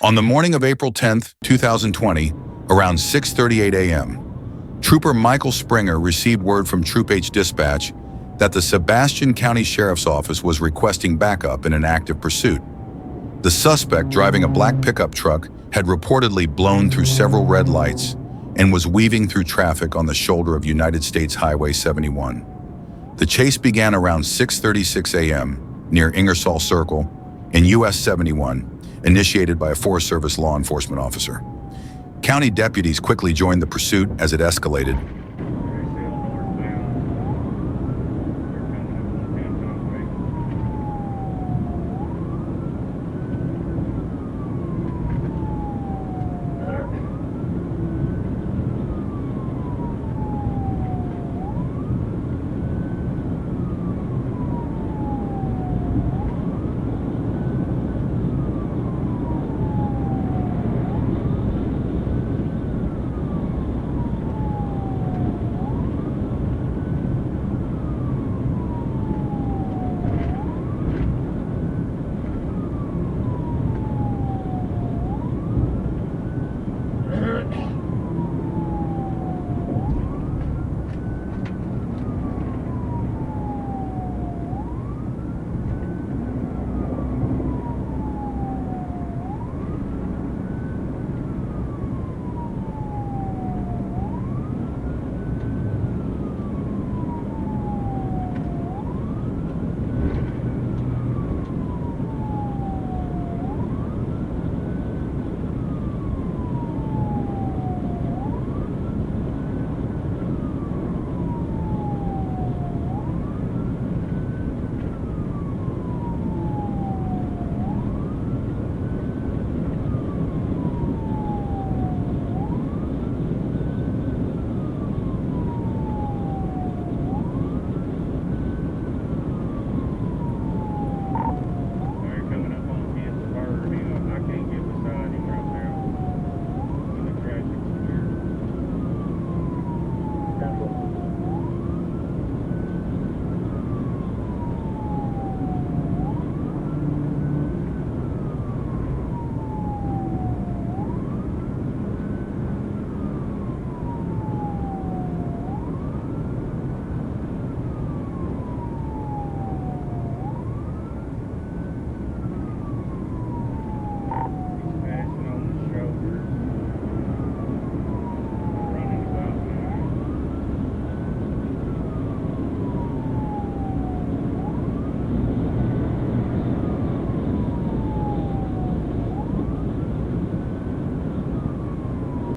On the morning of April 10th, 2020, around 6:38 a.m., Trooper Michael Springer received word from Troop H Dispatch that the Sebastian County Sheriff's Office was requesting backup in an active pursuit. The suspect, driving a black pickup truck, had reportedly blown through several red lights and was weaving through traffic on the shoulder of United States Highway 71. The chase began around 6:36 a.m. near Ingersoll Circle in US 71, initiated by a Forest Service law enforcement officer. County deputies quickly joined the pursuit as it escalated.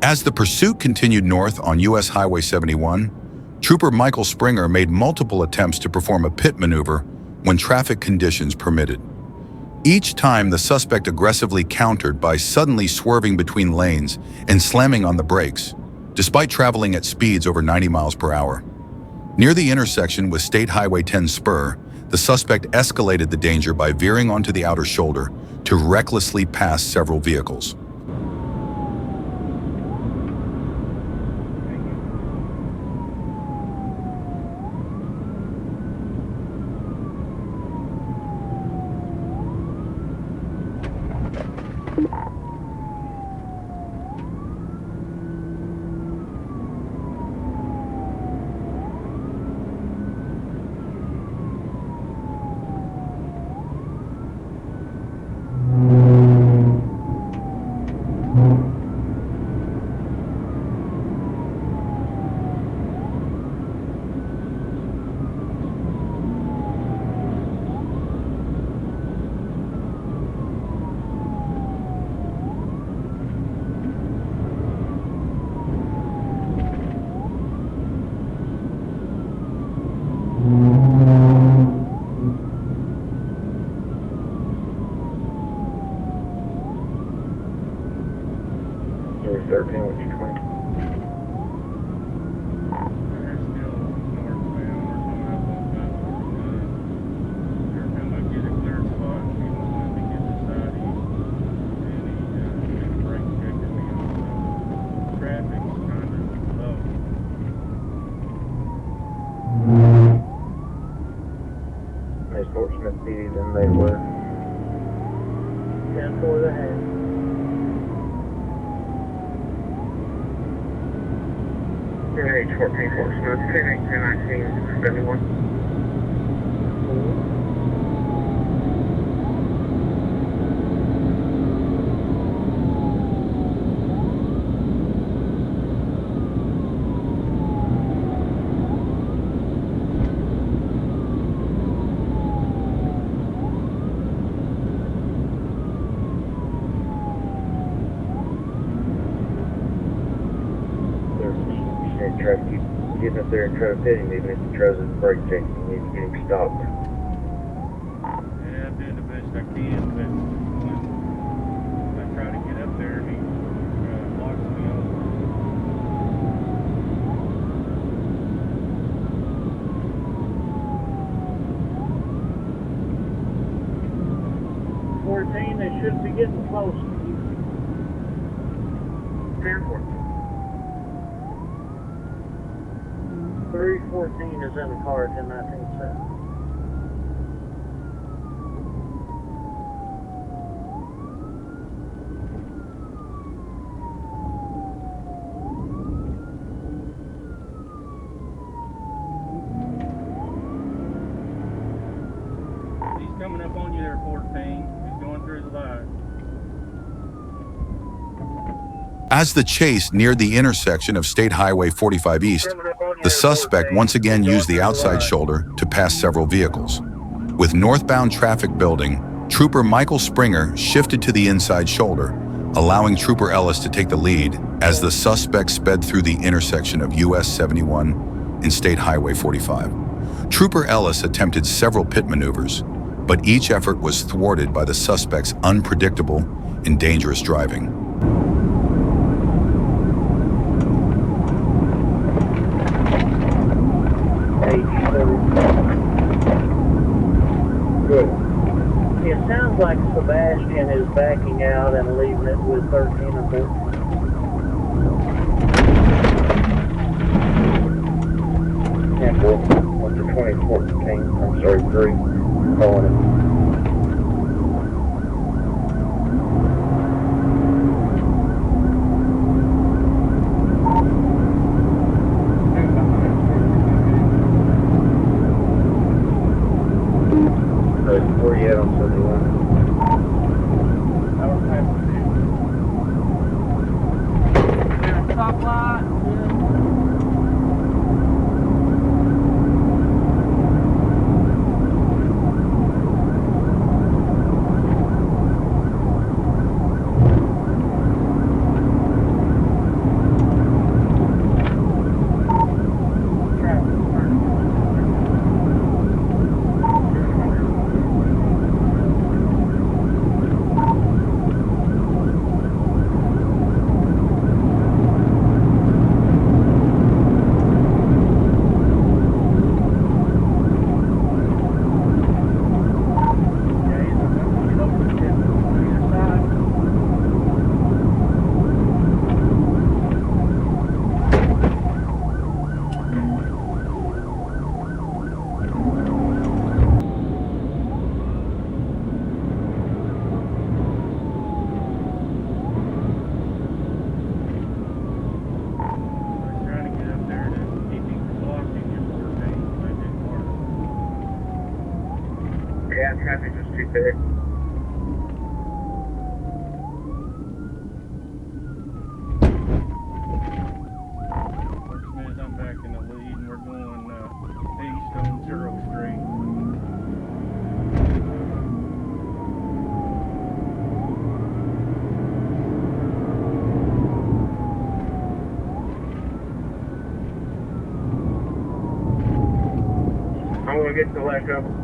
As the pursuit continued north on US Highway 71, Trooper Michael Springer made multiple attempts to perform a pit maneuver when traffic conditions permitted. Each time, the suspect aggressively countered by suddenly swerving between lanes and slamming on the brakes, despite traveling at speeds over 90 miles per hour. Near the intersection with State Highway 10 Spur, the suspect escalated the danger by veering onto the outer shoulder to recklessly pass several vehicles. More speedy than they were. 10-4 the half. H14 Horse, 10 1019 71. Try to keep getting up there and try to pit him, even if he tries to brake check. You need to get him stopped. Yeah, I'm doing the best I can, but when I try to get up there, he blocks me off. They should be getting close to you. 10-14. 314 is in the car at 1019. He's coming up on you there, 14. He's going through the light. As the chase neared the intersection of State Highway 45 East, the suspect once again used the outside shoulder to pass several vehicles. With northbound traffic building, Trooper Michael Springer shifted to the inside shoulder, allowing Trooper Ellis to take the lead as the suspect sped through the intersection of US 71 and State Highway 45. Trooper Ellis attempted several pit maneuvers, but each effort was thwarted by the suspect's unpredictable and dangerous driving. Good. It sounds like Sebastian is backing out and leaving it with 13 and 14. And what's the 2014? I'm sorry, 3. Calling it. Where you at on 71? Top light. Yeah, traffic was too thick. First minute, I'm back in the lead, and we're going east on 0th Street. I'm going to get to the left of them.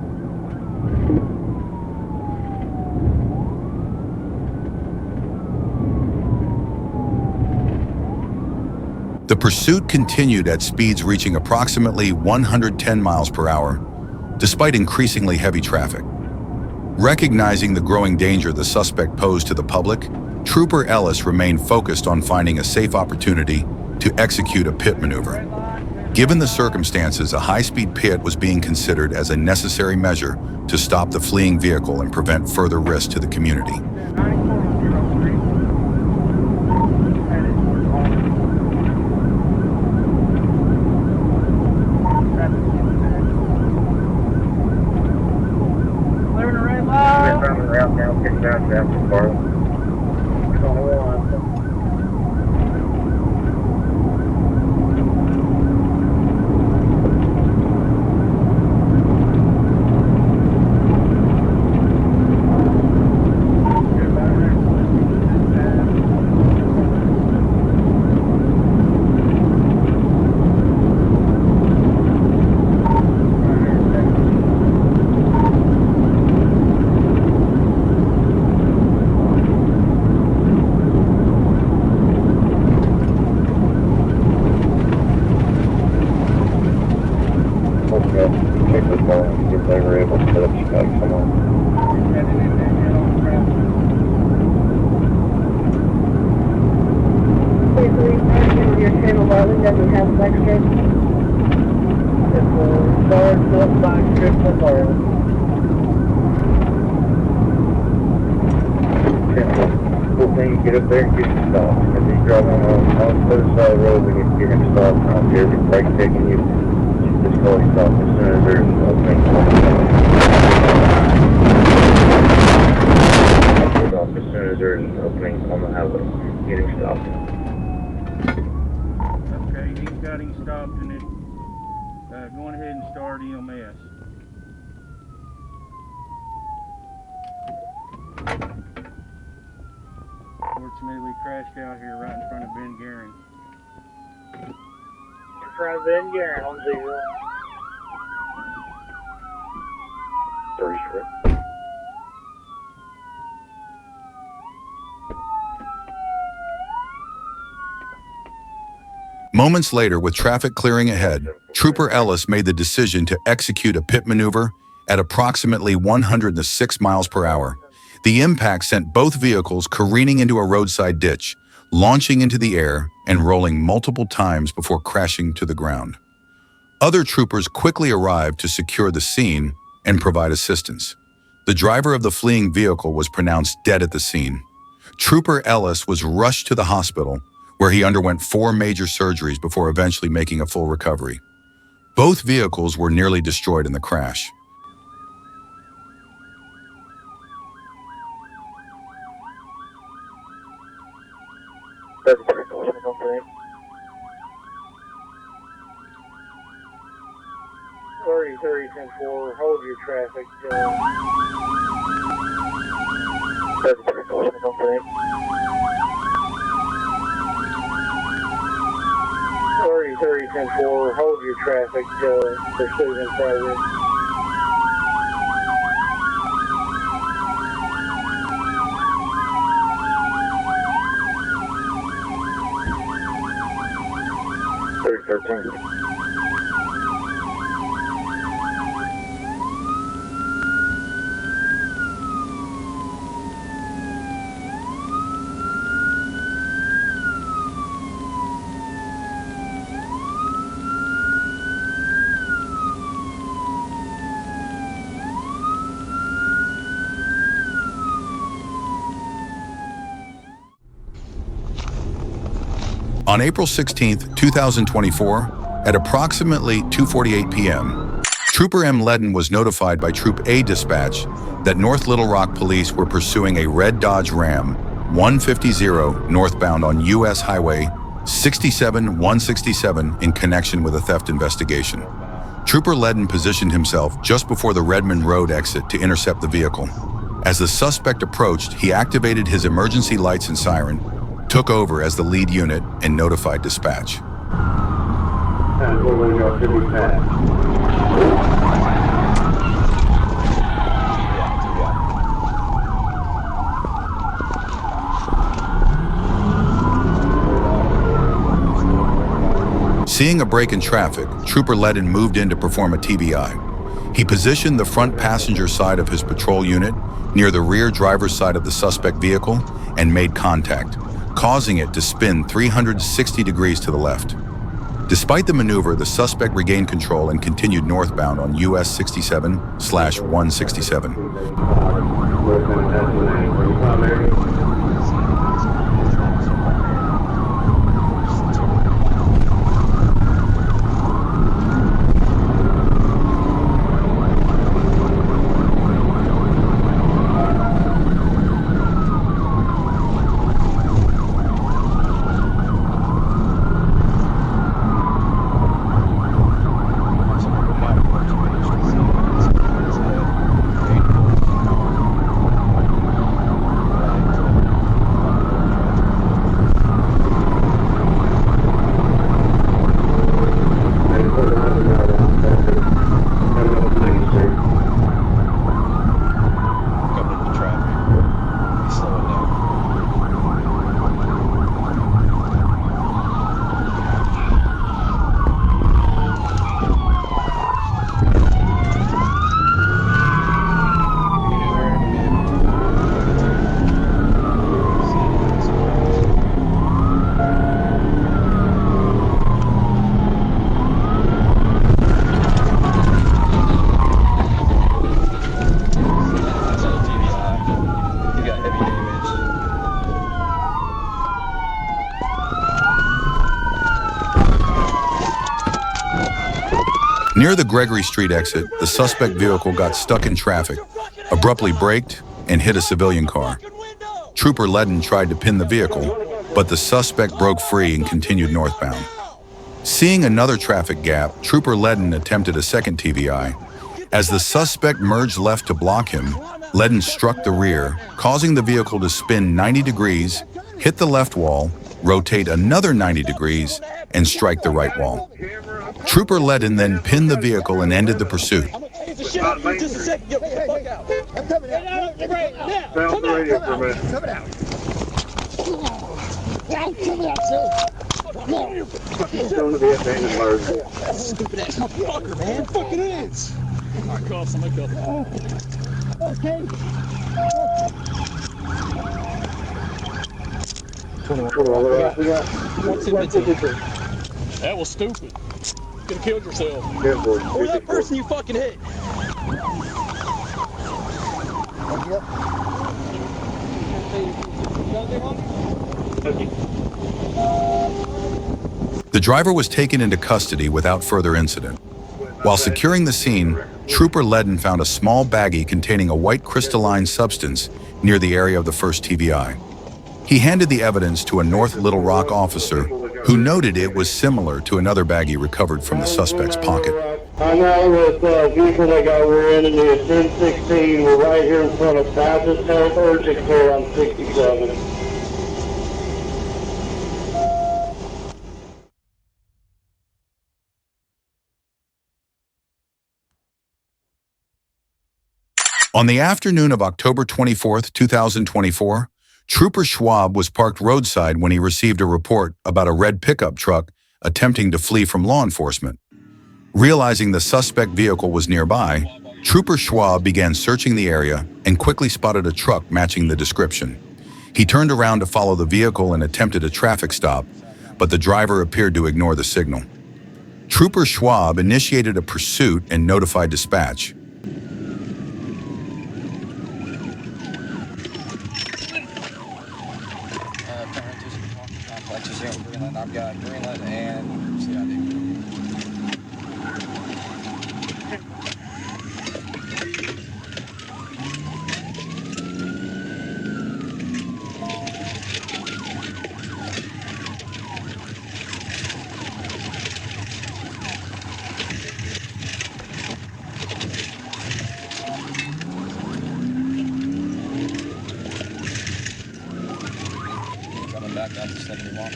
The pursuit continued at speeds reaching approximately 110 miles per hour, despite increasingly heavy traffic. Recognizing the growing danger the suspect posed to the public, Trooper Ellis remained focused on finding a safe opportunity to execute a pit maneuver. Given the circumstances, a high-speed pit was being considered as a necessary measure to stop the fleeing vehicle and prevent further risk to the community. down from Farley. 21. Check this bar and see if they were able to set up spikes somewhere. Your channel Marlin doesn't have a bike strip. It's a large foot bike strip for Marlin. Cool thing, get up there and get him stopped. If he's driving on the other side of the road, we need to get him stopped. I don't care if he's brake checking you. Just call him stopped as soon as there's an opening on the highway. As soon as there's an opening on the highway, get him stopped. Okay, he's got him stopped and it, going ahead and start EMS. Fortunately, we crashed out here right in front of Ben Guerin. In front of Ben Guerin on 0. 30 strip. Moments later, with traffic clearing ahead, Trooper Ellis made the decision to execute a pit maneuver at approximately 106 miles per hour. The impact sent both vehicles careening into a roadside ditch, launching into the air and rolling multiple times before crashing to the ground. Other troopers quickly arrived to secure the scene and provide assistance. The driver of the fleeing vehicle was pronounced dead at the scene. Trooper Ellis was rushed to the hospital, where he underwent 4 major surgeries before eventually making a full recovery. Both vehicles were nearly destroyed in the crash. That's pretty cool. Don't think. 30, 10-4, hold your traffic. That's pretty cool. Don't think. 30, 10-4, hold your traffic. Pursuit in progress. On April 16, 2024, at approximately 2:48 p.m., Trooper M. Ledden was notified by Troop A dispatch that North Little Rock police were pursuing a red Dodge Ram 150 northbound on U.S. Highway 67-167 in connection with a theft investigation. Trooper Ledden positioned himself just before the Redmond Road exit to intercept the vehicle. As the suspect approached, he activated his emergency lights and siren, took over as the lead unit, and notified dispatch. Seeing a break in traffic, Trooper Ledden moved in to perform a TBI. He positioned the front passenger side of his patrol unit near the rear driver's side of the suspect vehicle and made contact, causing it to spin 360 degrees to the left. Despite the maneuver, the suspect regained control and continued northbound on US 67/167. Near the Gregory Street exit, the suspect vehicle got stuck in traffic, abruptly braked, and hit a civilian car. Trooper Ledden tried to pin the vehicle, but the suspect broke free and continued northbound. Seeing another traffic gap, Trooper Ledden attempted a second TVI. As the suspect merged left to block him, Ledden struck the rear, causing the vehicle to spin 90 degrees, hit the left wall, rotate another 90 degrees, and strike the right wall. Trooper Ledden then pinned the vehicle and ended the pursuit. Sound the radio for a minute. Going to the abandoned murder. Stupid ass motherfucker, man. Fucking is. All right, call somebody. Okay. 21. What's in the That was stupid. You could have killed yourself. Or that person you fucking hit. The driver was taken into custody without further incident. While securing the scene, Trooper Ledden found a small baggie containing a white crystalline substance near the area of the first TVI. He handed the evidence to a North Little Rock officer who noted it was similar to another baggie recovered from the suspect's pocket. I know this vehicle that got rear-ended is 1016. We're right here in front of Baptist Health Urgent Care on 67. On the afternoon of October 24, 2024, Trooper Schwab was parked roadside when he received a report about a red pickup truck attempting to flee from law enforcement. Realizing the suspect vehicle was nearby, Trooper Schwab began searching the area and quickly spotted a truck matching the description. He turned around to follow the vehicle and attempted a traffic stop, but the driver appeared to ignore the signal. Trooper Schwab initiated a pursuit and notified dispatch. I've got Greenland and CID. Coming back down to 71.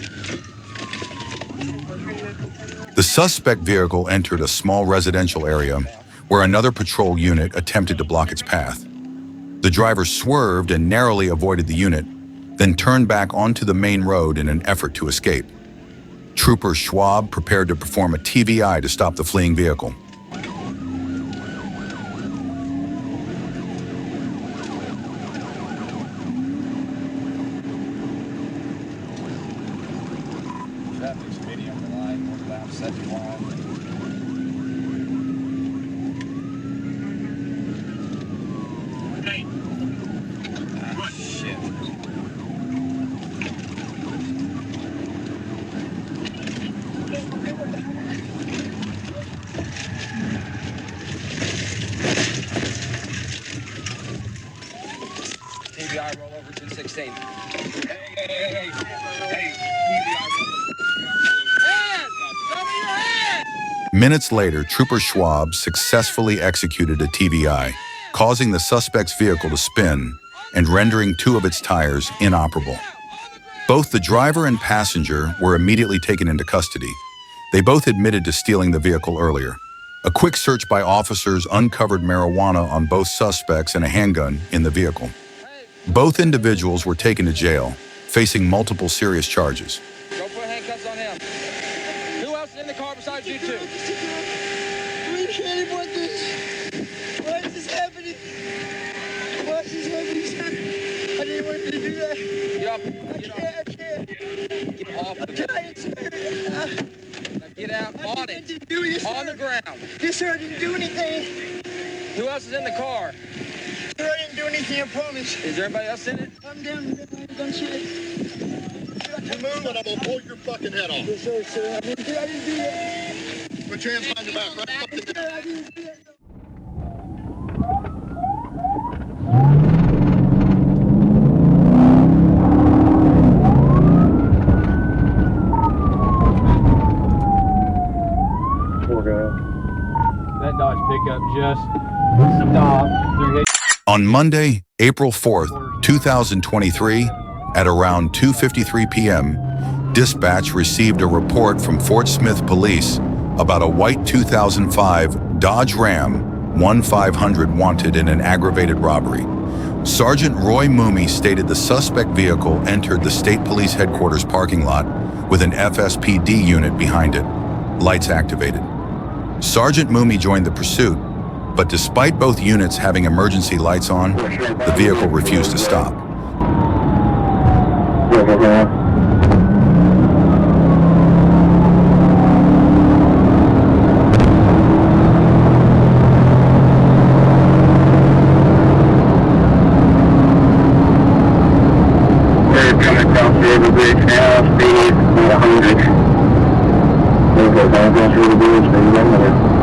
The suspect vehicle entered a small residential area where another patrol unit attempted to block its path. The driver swerved and narrowly avoided the unit, then turned back onto the main road in an effort to escape. Trooper Schwab prepared to perform a TVI to stop the fleeing vehicle. Traffic's medium to line, northbound 71. Ah, shit. TBI roll over 216. Hey. Minutes later, Trooper Schwab successfully executed a TVI, causing the suspect's vehicle to spin and rendering two of its tires inoperable. Both the driver and passenger were immediately taken into custody. They both admitted to stealing the vehicle earlier. A quick search by officers uncovered marijuana on both suspects and a handgun in the vehicle. Both individuals were taken to jail, facing multiple serious charges. Go put handcuffs on him. Who else is in the car besides you two? We can't want this. Why is this happening? Why is this happening, sir? I didn't want you to do that. Get up. I can't. Get off. Can I explain it? Now get out on it. Didn't do this, On sir. the ground. Yes, sir, I didn't do anything. Who else is in the car? Sir, I didn't do anything, I promise. Is there anybody else in it? I'm down. I ain't done shit. You move and I'm gonna pull your fucking head off. Yes, sir, I didn't do that. Put your hands behind your back. Right fucking there. That Dodge pickup just stopped. On Monday, April 4th, 2023, at around 2:53 p.m., dispatch received a report from Fort Smith Police about a white 2005 Dodge Ram 1500 wanted in an aggravated robbery. Sergeant Roy Mooney stated the suspect vehicle entered the State Police Headquarters parking lot with an FSPD unit behind it, lights activated. Sergeant Mooney joined the pursuit, but despite both units having emergency lights on, the vehicle refused to stop. They're coming across the river bridge now, speed 100. They're going across the river bridge, speed 100.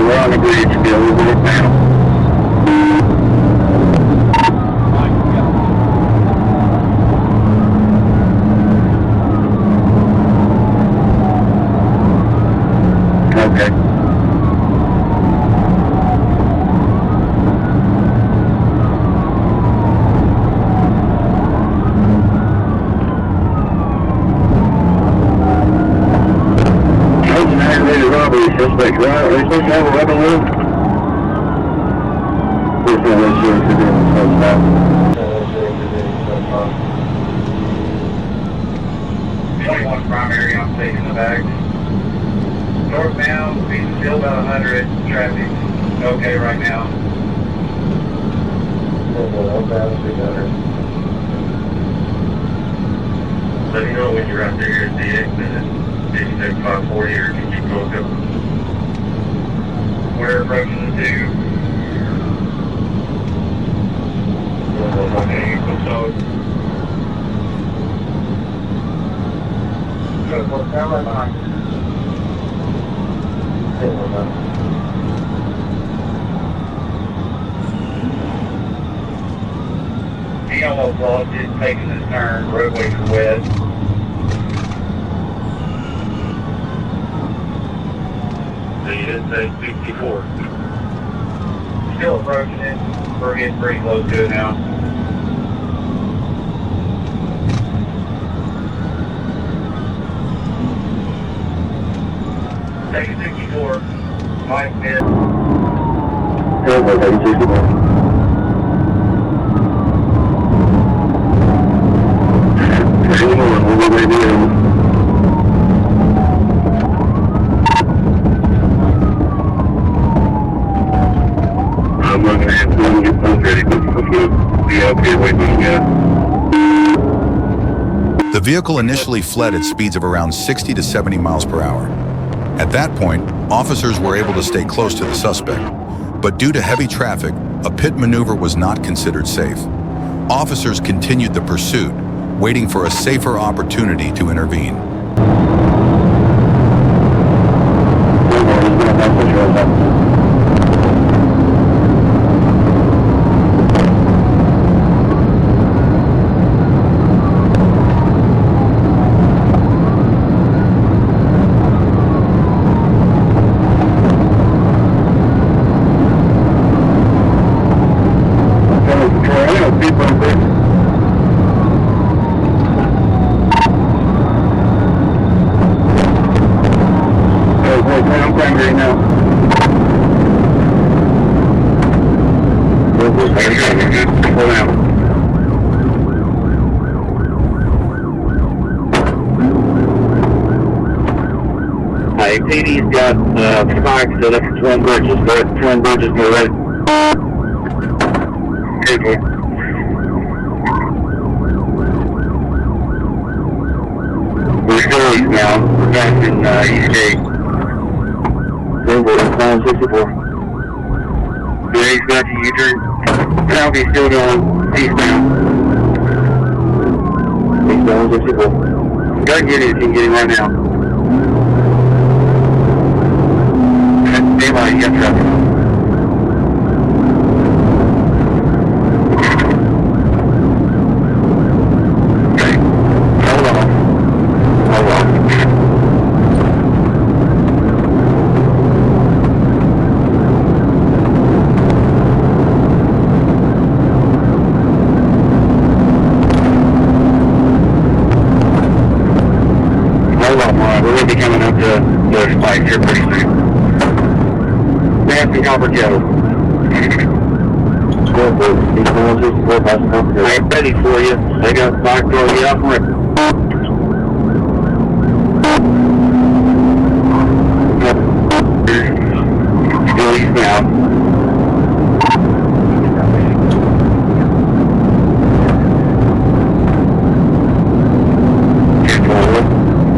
We're on the bridge, still over it now. Okay. That's an aggravated robbery suspect, right? Are they supposed to have a weapon with them? Primary, I'm taking the bag. Northbound, speed still about 100, traffic okay right now. Let me know when you're out there at the exit. Did you take 540 or can you go up? We're approaching the 2. Okay, so good, what's that right behind you? He almost lost it, taking this turn, roadway to west. So you didn't say 64. Still approaching it. We're getting pretty close to it now. Take a 64. Mike mid. Take a 64. I'm looking at it, so get those ready, but we'll be up here waiting on you. The vehicle initially fled at speeds of around 60 to 70 miles per hour. At that point, officers were able to stay close to the suspect, but due to heavy traffic, a pit maneuver was not considered safe. Officers continued the pursuit, waiting for a safer opportunity to intervene. PD's got spikes set up for Twin Bridges. Twin Bridges go ready. Good one. We're still east now. We're passing East Gate. Twin Bridges, 64. Yeah, he's got the U-turn. Penalty still going. Eastbound. Eastbound, 64. Go and get it if you can get him right now. Anybody, you got traffic. Okay. Hold on. Hold on. We're going to be coming up to the spike here pretty soon. Nancy Albert Joe. I'm ready for you. They got spike throw you out from it. Still eastbound.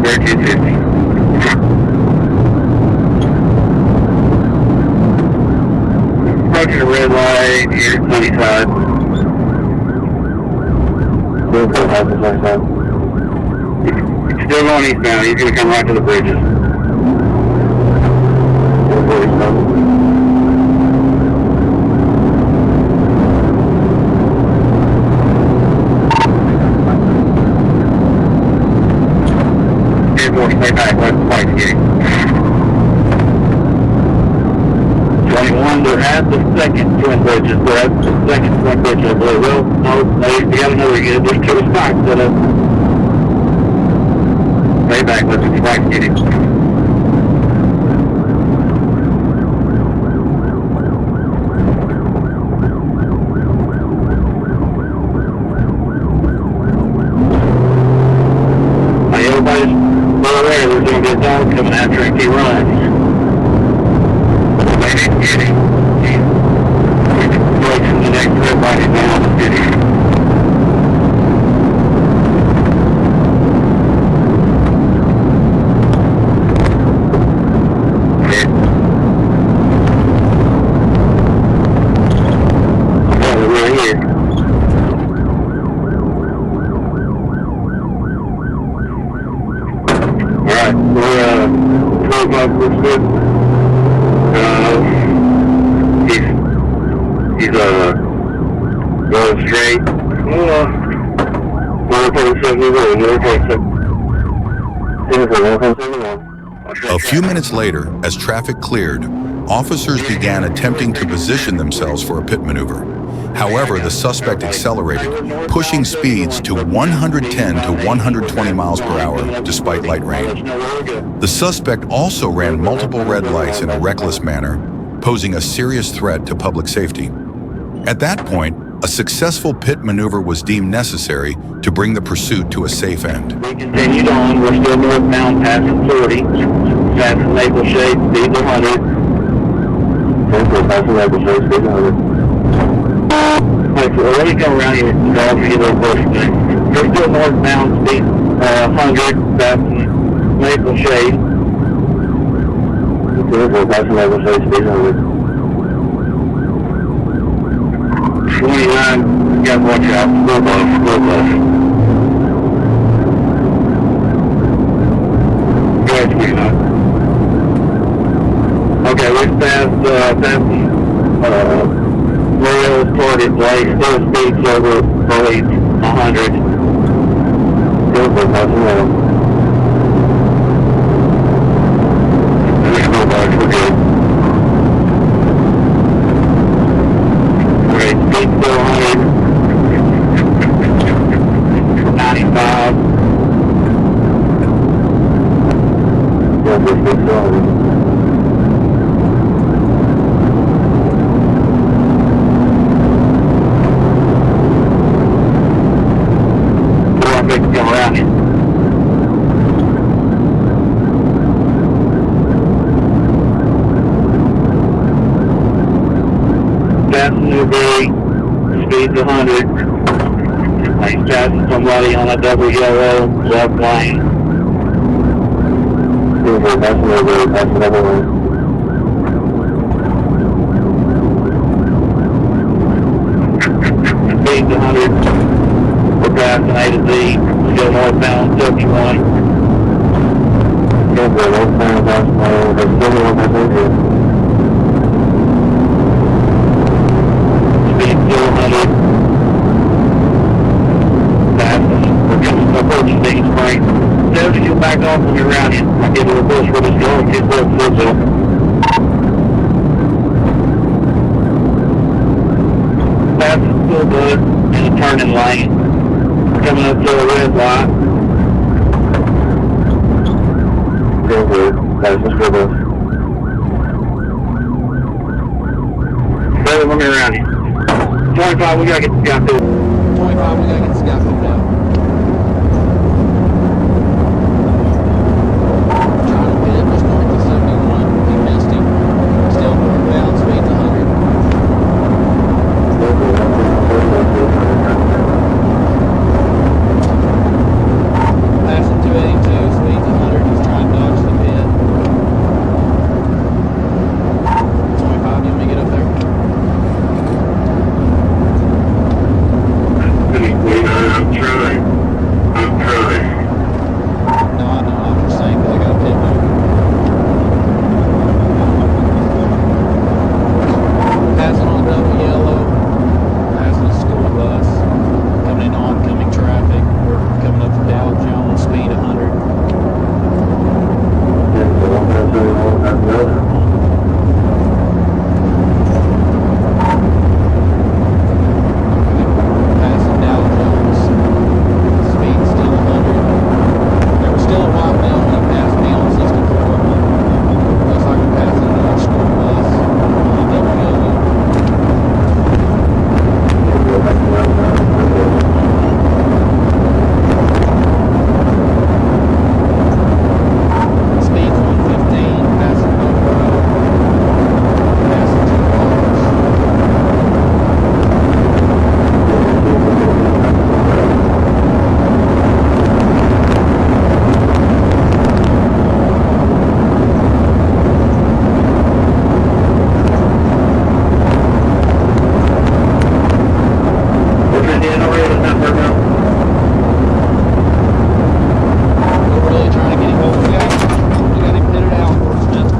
Where 250. Approaching a red light here, 25. Still going eastbound. He's going to come right to the bridges. More stay back, let the flight's getting. 21, they're at the second twin bridges. They're at the second twin bridge, I believe. Well, no, they got another again. There's two spots set up. Stay back, let the flight's getting. Everybody's there's going to be a dog coming after him if he runs. They didn't get him. He's approaching the next red light down the city. We're here. Alright, we're 12 looks good. He's going straight. 147. A few minutes later, as traffic cleared, officers began attempting to position themselves for a pit maneuver. However, the suspect accelerated, pushing speeds to 110 to 120 miles per hour despite light rain. The suspect also ran multiple red lights in a reckless manner, posing a serious threat to public safety. At that point, a successful pit maneuver was deemed necessary to bring the pursuit to a safe end. We continued on. We're still northbound passing 40. Passing Maple Shade, speed 100. Passing Maple Shade, speed 100. Let me come around here and get a little closer. We're still northbound, speed 100, passing Maple Shade. Passing Maple Shade, speed 100. 29, got watch out, slow bus. Go ahead, 29. Okay, we're past Royal's target place, still speeds over, probably 100. Still passing well. There's no bugs, we're good. Great, speed still 100. 95. Yeah, this speed still 100. Come around it. Passing Newberry, speed's 100. He's passing somebody on a double yellow left lane. Passing Newberry, passing double lane. speed to 100. We're passing A to Z. We go northbound 71. Go northbound, speed still 100. Passing. We're coming approaching Big Spring. As you back off when you're around you, I'll give you a push where it's going. Get close to this. Passing still good in a turning lane. Coming up to a red light. Go good. Let's go good. Brother, let me around you. 25, we gotta get this guy through. 25, we gotta get this guy flipped out. Trying to pit, just north of 71. He missed him. Still northbound, speed to 100. Passing 282, speed to 100. He's trying to dodge the pit. 25, you want me to get up there? I'm trying. No, I know. I'm just saying because I got a pit move. Passing on a double yellow. Passing a school bus. Coming in oncoming traffic. Coming up the Dow Jones, speed 100. Passing Dow Jones. Speed still 100. There was still a while down when he passed me on 64. Looks like we're passing another school bus on a double yellow. Speed's 115, passing Oak Road. Passing two cars. We're really trying to get him over. We got him pitted out, Smith.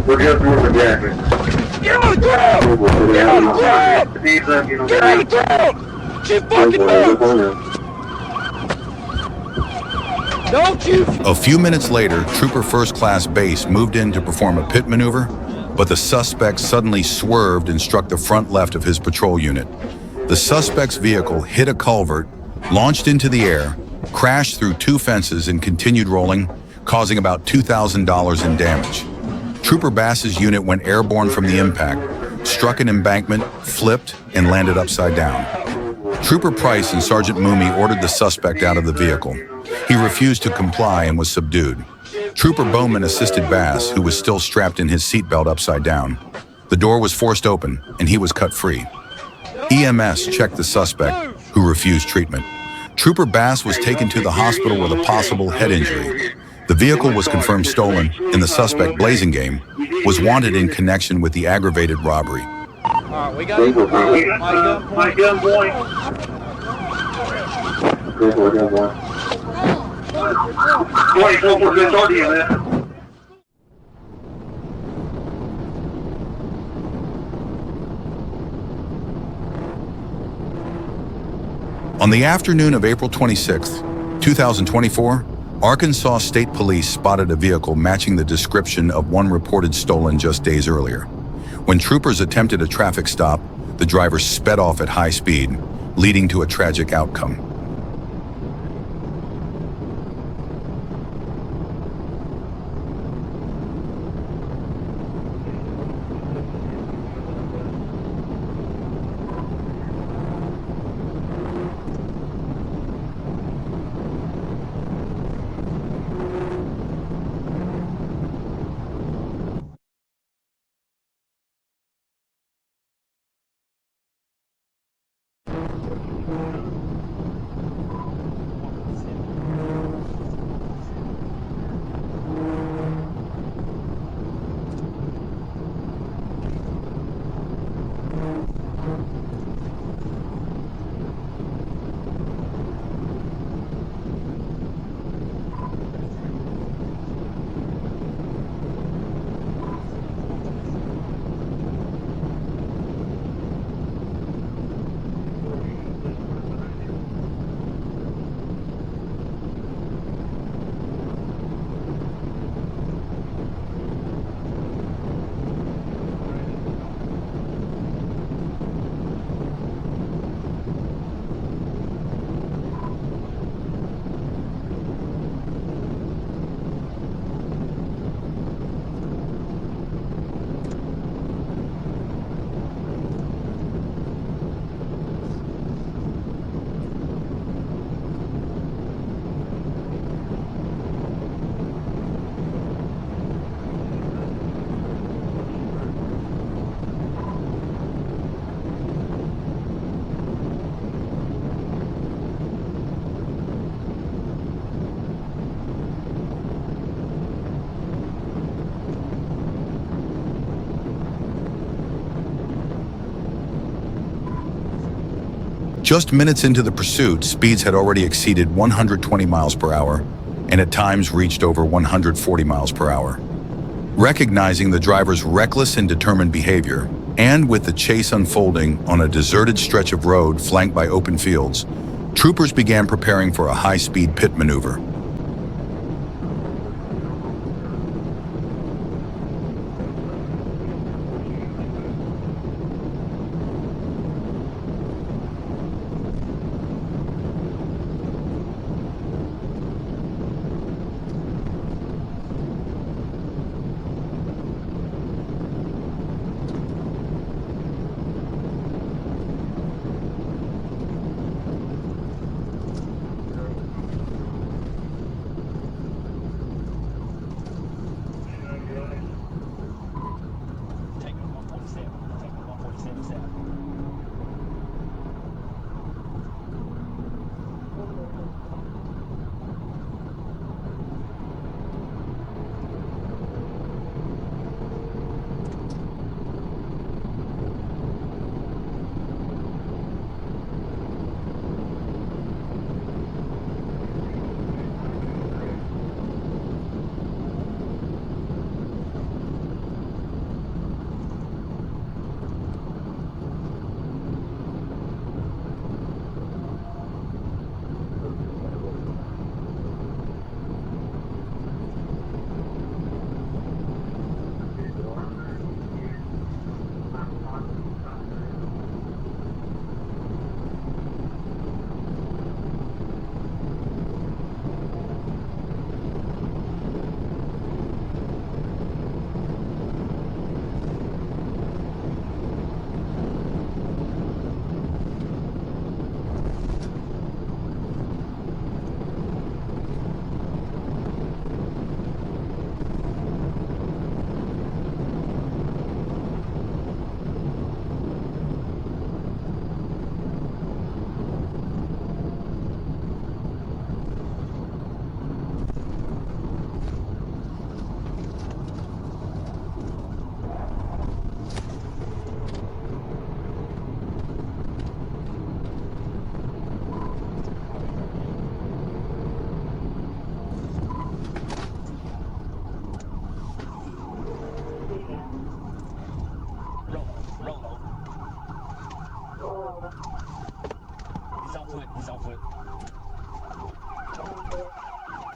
We're just north of Jackson. Get on the ground! Get on the ground! Speed's up, you know. Get on the ground! She fucking moves! Don't you A few minutes later, Trooper First Class Base moved in to perform a pit maneuver, but the suspect suddenly swerved and struck the front left of his patrol unit. The suspect's vehicle hit a culvert, launched into the air, crashed through two fences and continued rolling, causing about $2,000 in damage. Trooper Bass's unit went airborne from the impact, struck an embankment, flipped, and landed upside down. Trooper Price and Sergeant Moomey ordered the suspect out of the vehicle. He refused to comply and was subdued. Trooper Bowman assisted Bass, who was still strapped in his seatbelt upside down. The door was forced open, and he was cut free. EMS checked the suspect, who refused treatment. Trooper Bass was taken to the hospital with a possible head injury. The vehicle was confirmed stolen, and the suspect, Blazing Game, was wanted in connection with the aggravated robbery. Alright, we got him. My gunpoint. On the afternoon of April 26, 2024, Arkansas State Police spotted a vehicle matching the description of one reported stolen just days earlier. When troopers attempted a traffic stop, the driver sped off at high speed, leading to a tragic outcome. Just minutes into the pursuit, speeds had already exceeded 120 miles per hour and at times reached over 140 miles per hour. Recognizing the driver's reckless and determined behavior, and with the chase unfolding on a deserted stretch of road flanked by open fields, troopers began preparing for a high-speed pit maneuver.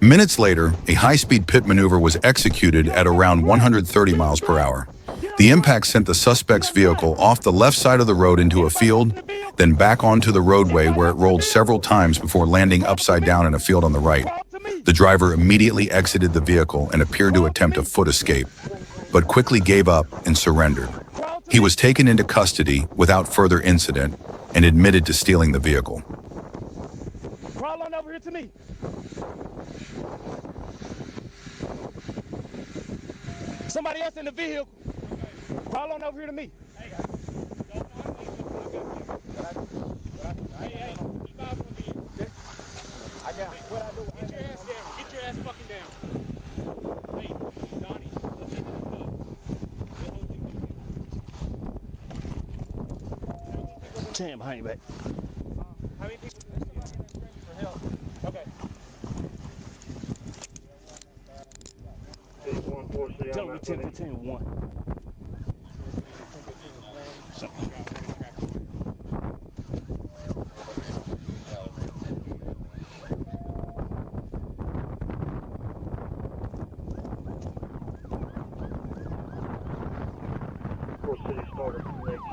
Minutes later, a high-speed pit maneuver was executed at around 130 miles per hour. The impact sent the suspect's vehicle off the left side of the road into a field, then back onto the roadway where it rolled several times before landing upside down in a field on the right. The driver immediately exited the vehicle and appeared to attempt a foot escape, but quickly gave up and surrendered. He was taken into custody without further incident and admitted to stealing the vehicle. Crawl on over here to me. Somebody else in the vehicle. Crawl on over here to me. Hey, I got it. What I do? Get your ass down. Get your ass fucking down. Hey, Donnie, let's get this stuff. Damn, hang back. How many people for help? Okay. Tell me 10 15 1. So. 4 City started next,